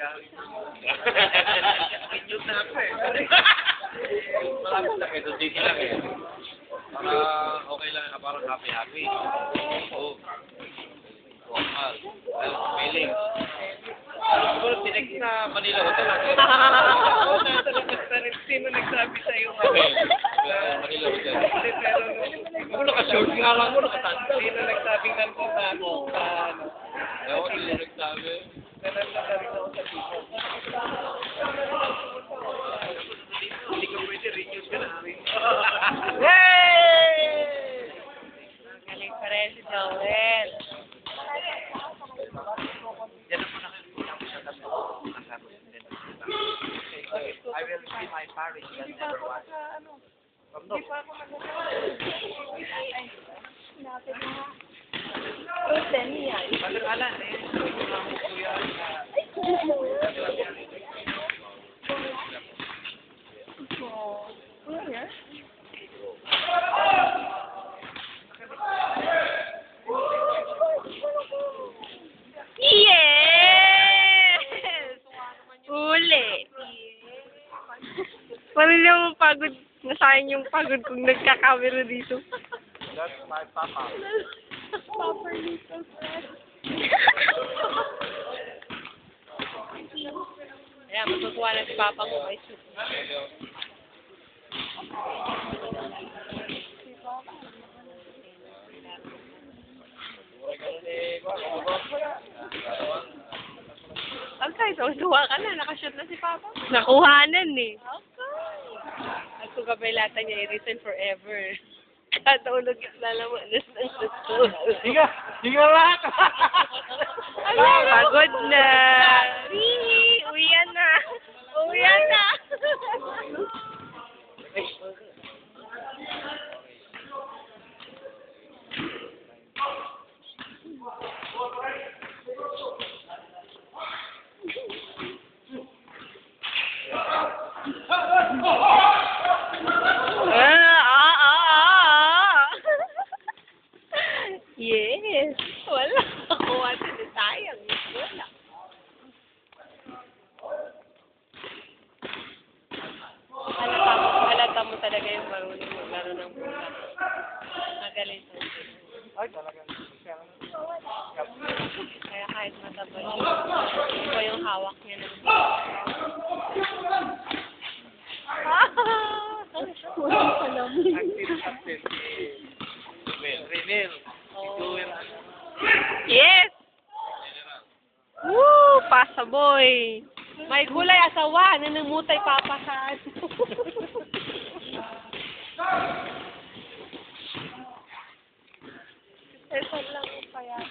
ka. Inyot na ako eh. Malapit lang eh. Dito lang eh. Para okay lang. Parang happy-happy. Oo. Formal. Feeling. Siguro tinext na Manila Hotel lang. Oo, nasa labas na rin. Sino nagsabi sa'yo? Manila Hotel. Hindi, pero Ako naka-short nga lang. Ako naka-sandal. sino nagsabing nandun na ako sa ano? Ewan, sino nagsabi. Ganun na rin ako sa dito. Hindi ko pwede. Renews ka na. Yay! Galing pa rin si Joel. Diyan na po na kayo. I will see my Paris that never was. Hindi pa ako Alan eh. Yes! Uli. Parang yung pagod. Nasayang yung pagod kung nagkakamera dito. That's my papa. Papa dito. Ayan, matutuwa na si Papa mo. Ay, sus. Okay, so tuwa ka na. Nakashoot na si Papa. Nakuhanan eh. Okay. At kung kapailatan niya, i-reason forever. Katulog yung lalawanas ng susunod. Higa! Higa lahat! Pagod na. Uwian na. Uwian na. Yes. Wala. Nakuha din. Sayang. Wala. Halata mo talaga yung marunong maglaro ng bola. Magaling to. Ay, talaga. Kaya kahit mataba siya, iba yung hawak niya ng walang salamin. Active. Renil. Yes! Woo! Pasaboy! May gulay asawa, nanamutay papasan. Ito lang pa yan.